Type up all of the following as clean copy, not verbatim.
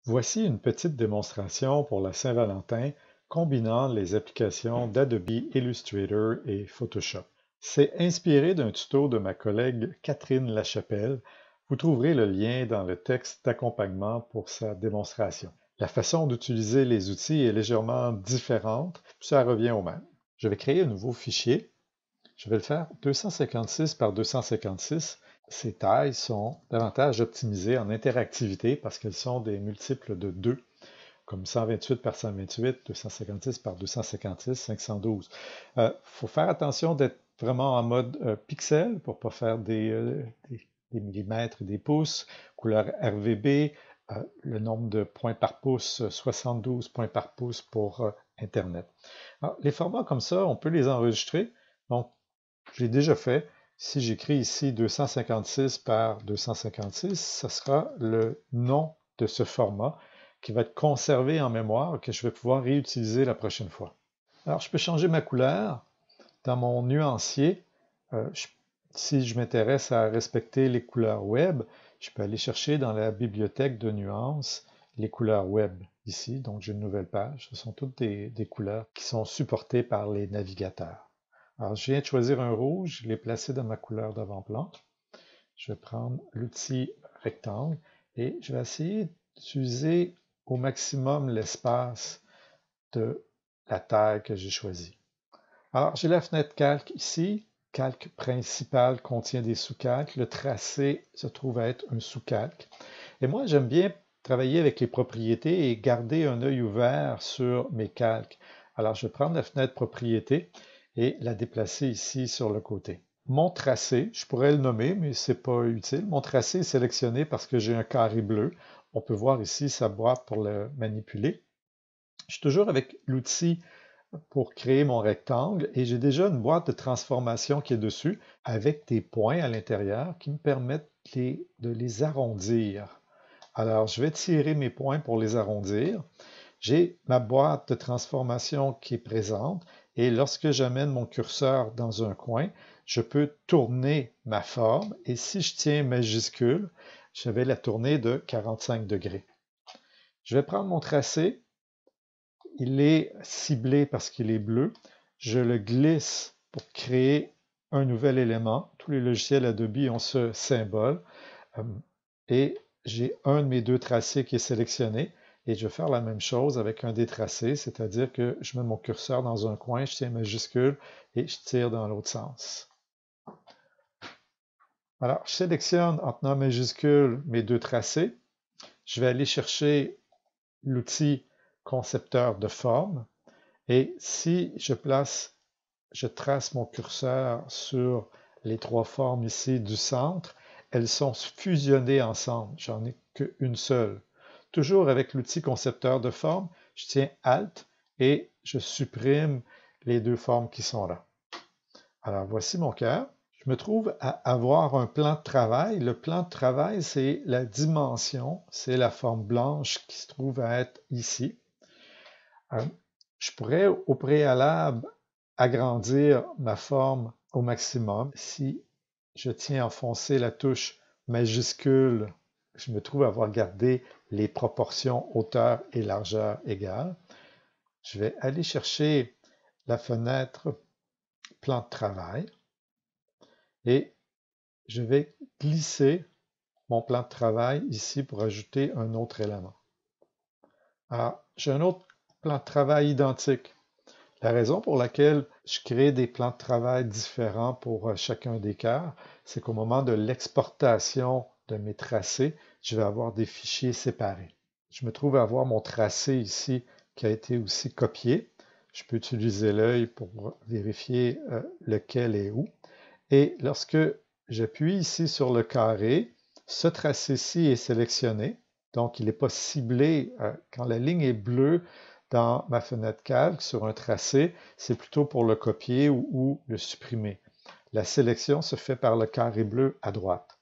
Voici une petite démonstration pour la Saint-Valentin combinant les applications d'Adobe Illustrator et Photoshop. C'est inspiré d'un tuto de ma collègue Catherine Lachapelle. Vous trouverez le lien dans le texte d'accompagnement pour sa démonstration. La façon d'utiliser les outils est légèrement différente, puis ça revient au même. Je vais créer un nouveau fichier. Je vais le faire 256 par 256. Ces tailles sont davantage optimisées en interactivité parce qu'elles sont des multiples de 2, comme 128 par 128, 256 par 256, 512. Faut faire attention d'être vraiment en mode pixel pour ne pas faire des millimètres et des pouces, couleur RVB, le nombre de points par pouce, 72 points par pouce pour Internet. Alors, les formats comme ça, on peut les enregistrer. Donc, je l'ai déjà fait. Si j'écris ici 256 par 256, ce sera le nom de ce format qui va être conservé en mémoire que je vais pouvoir réutiliser la prochaine fois. Alors, je peux changer ma couleur. Dans mon nuancier, si je m'intéresse à respecter les couleurs web, je peux aller chercher dans la bibliothèque de nuances les couleurs web ici. Donc, j'ai une nouvelle page. Ce sont toutes des couleurs qui sont supportées par les navigateurs. Alors, je viens de choisir un rouge, je l'ai placé dans ma couleur d'avant-plan. Je vais prendre l'outil rectangle et je vais essayer d'utiliser au maximum l'espace de la taille que j'ai choisie. Alors, j'ai la fenêtre calque ici. Calque principal contient des sous-calques. Le tracé se trouve à être un sous-calque. Et moi, j'aime bien travailler avec les propriétés et garder un œil ouvert sur mes calques. Alors, je vais prendre la fenêtre propriété et la déplacer ici sur le côté. Mon tracé, je pourrais le nommer, mais ce n'est pas utile. Mon tracé est sélectionné parce que j'ai un carré bleu. On peut voir ici sa boîte pour le manipuler. Je suis toujours avec l'outil pour créer mon rectangle et j'ai déjà une boîte de transformation qui est dessus avec des points à l'intérieur qui me permettent de les arrondir. Alors, je vais tirer mes points pour les arrondir. J'ai ma boîte de transformation qui est présente et lorsque j'amène mon curseur dans un coin, je peux tourner ma forme et si je tiens majuscule, je vais la tourner de 45 degrés. Je vais prendre mon tracé, il est ciblé parce qu'il est bleu, je le glisse pour créer un nouvel élément. Tous les logiciels Adobe ont ce symbole et j'ai un de mes deux tracés qui est sélectionné. Et je vais faire la même chose avec un des tracés, c'est-à-dire que je mets mon curseur dans un coin, je tiens majuscule et je tire dans l'autre sens. Alors, je sélectionne en tenant majuscule mes deux tracés. Je vais aller chercher l'outil concepteur de forme. Et si je trace mon curseur sur les trois formes ici du centre, elles sont fusionnées ensemble. J'en ai qu'une seule. Toujours avec l'outil concepteur de forme, je tiens Alt et je supprime les deux formes qui sont là. Alors, voici mon cœur. Je me trouve à avoir un plan de travail. Le plan de travail, c'est la dimension, c'est la forme blanche qui se trouve à être ici. Je pourrais au préalable agrandir ma forme au maximum. Si je tiens à enfoncer la touche majuscule, je me trouve à avoir gardé les proportions hauteur et largeur égales. Je vais aller chercher la fenêtre plan de travail et je vais glisser mon plan de travail ici pour ajouter un autre élément. Alors, j'ai un autre plan de travail identique. La raison pour laquelle je crée des plans de travail différents pour chacun des cœurs, c'est qu'au moment de l'exportation de mes tracés, je vais avoir des fichiers séparés. Je me trouve à avoir mon tracé ici qui a été aussi copié. Je peux utiliser l'œil pour vérifier lequel est où. Et lorsque j'appuie ici sur le carré, ce tracé-ci est sélectionné. Donc, il n'est pas ciblé. Quand la ligne est bleue dans ma fenêtre calque sur un tracé, c'est plutôt pour le copier ou le supprimer. La sélection se fait par le carré bleu à droite.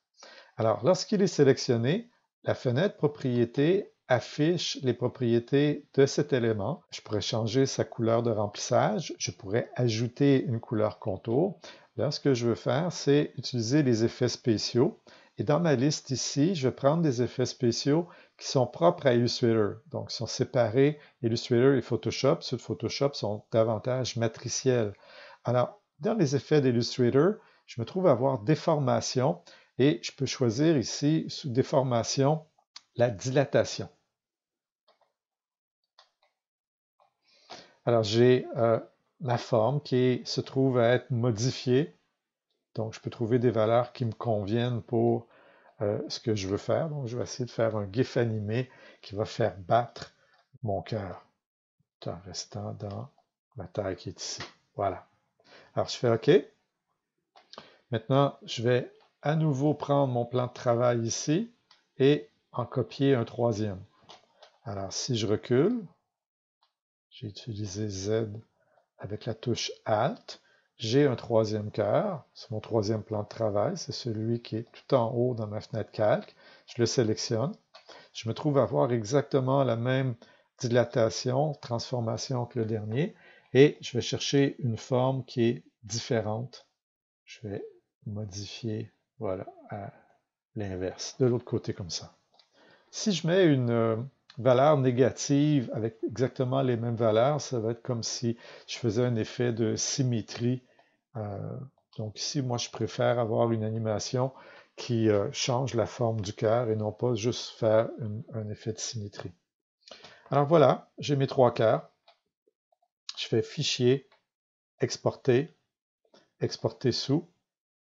Alors, lorsqu'il est sélectionné, la fenêtre propriété affiche les propriétés de cet élément. Je pourrais changer sa couleur de remplissage. Je pourrais ajouter une couleur contour. Là, ce que je veux faire, c'est utiliser les effets spéciaux Et dans ma liste ici, je vais prendre des effets spéciaux qui sont propres à Illustrator. Donc, ils sont séparés. Illustrator et Photoshop. Ceux de Photoshop sont davantage matriciels. Alors, dans les effets d'Illustrator, je me trouve à avoir déformation et je peux choisir ici, sous déformation, la dilatation. Alors, j'ai ma forme qui se trouve à être modifiée. Donc, je peux trouver des valeurs qui me conviennent pour ce que je veux faire. Donc, je vais essayer de faire un GIF animé qui va faire battre mon cœur en restant dans ma taille qui est ici. Voilà. Alors, je fais OK. Maintenant, je vais à nouveau prendre mon plan de travail ici et en copier un troisième. Alors, si je recule, j'ai utilisé Z avec la touche Alt. J'ai un troisième cœur, c'est mon troisième plan de travail, c'est celui qui est tout en haut dans ma fenêtre calque. Je le sélectionne. Je me trouve à avoir exactement la même dilatation, transformation que le dernier, et je vais chercher une forme qui est différente. Je vais modifier, voilà, à l'inverse, de l'autre côté comme ça. Si je mets une valeur négative avec exactement les mêmes valeurs, ça va être comme si je faisais un effet de symétrie. Donc ici, moi, je préfère avoir une animation qui change la forme du cœur et non pas juste faire un effet de symétrie. Alors voilà, j'ai mes trois cœurs. Je fais Fichier, Exporter, Exporter sous.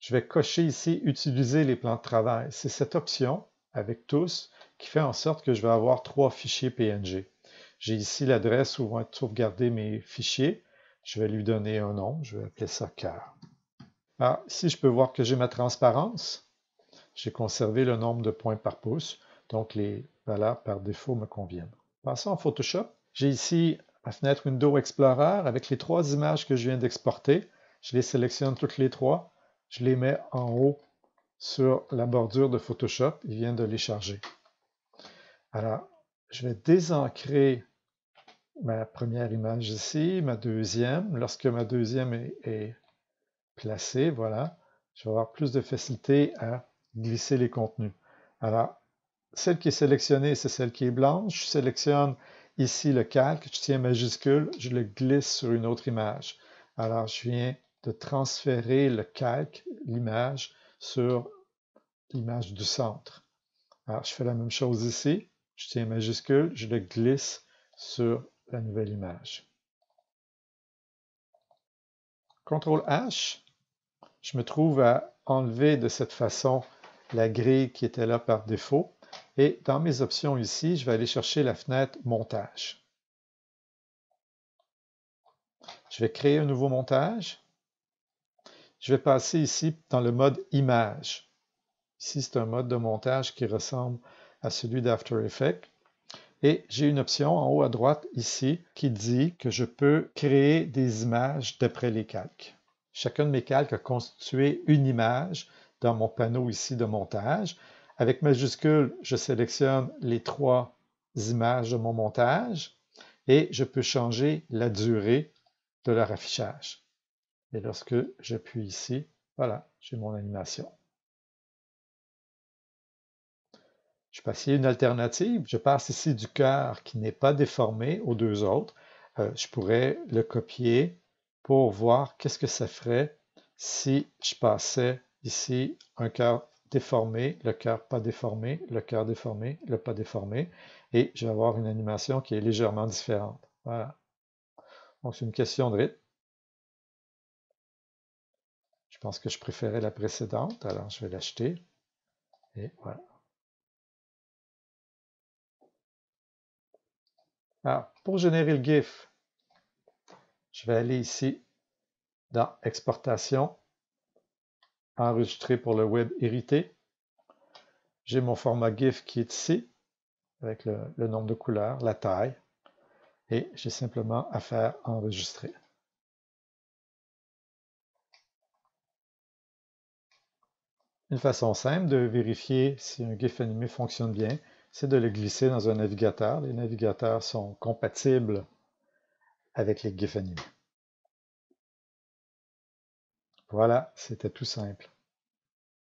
Je vais cocher ici Utiliser les plans de travail. C'est cette option avec tous qui fait en sorte que je vais avoir trois fichiers PNG. J'ai ici l'adresse où vont être sauvegardés mes fichiers. Je vais lui donner un nom. Je vais appeler ça cœur. Alors, ici, je peux voir que j'ai ma transparence. J'ai conservé le nombre de points par pouce. Donc, les valeurs par défaut me conviennent. Passons en Photoshop. J'ai ici ma fenêtre Window Explorer avec les trois images que je viens d'exporter. Je les sélectionne toutes les trois. Je les mets en haut sur la bordure de Photoshop. Il vient de les charger. Alors, je vais désancrer ma première image ici, ma deuxième. Lorsque ma deuxième est placée, voilà, je vais avoir plus de facilité à glisser les contenus. Alors, celle qui est sélectionnée, c'est celle qui est blanche. Je sélectionne ici le calque, je tiens majuscule, je le glisse sur une autre image. Alors, je viens de transférer le calque, l'image, sur l'image du centre. Alors, je fais la même chose ici. Je tiens majuscule, je le glisse sur la nouvelle image. CTRL H, je me trouve à enlever de cette façon la grille qui était là par défaut. Et dans mes options ici, je vais aller chercher la fenêtre Montage. Je vais créer un nouveau montage. Je vais passer ici dans le mode Image. Ici, c'est un mode de montage qui ressemble à celui d'After Effects. Et j'ai une option en haut à droite ici qui dit que je peux créer des images d'après les calques. Chacun de mes calques a constitué une image dans mon panneau ici de montage. Avec majuscule, je sélectionne les trois images de mon montage et je peux changer la durée de leur affichage. Et lorsque j'appuie ici, voilà, j'ai mon animation. Je peux essayer une alternative. Je passe ici du cœur qui n'est pas déformé aux deux autres. Je pourrais le copier pour voir qu'est-ce que ça ferait si je passais ici un cœur déformé, le cœur pas déformé, le cœur déformé, le pas déformé. Et je vais avoir une animation qui est légèrement différente. Voilà. Donc, c'est une question de rythme. Je pense que je préférais la précédente, alors je vais l'acheter. Et voilà. Alors, pour générer le GIF, je vais aller ici dans Exportation, Enregistrer pour le web hérité. J'ai mon format GIF qui est ici, avec le nombre de couleurs, la taille, et j'ai simplement à faire Enregistrer. Une façon simple de vérifier si un GIF animé fonctionne bien, c'est de le glisser dans un navigateur. Les navigateurs sont compatibles avec les GIFs animés. Voilà, c'était tout simple.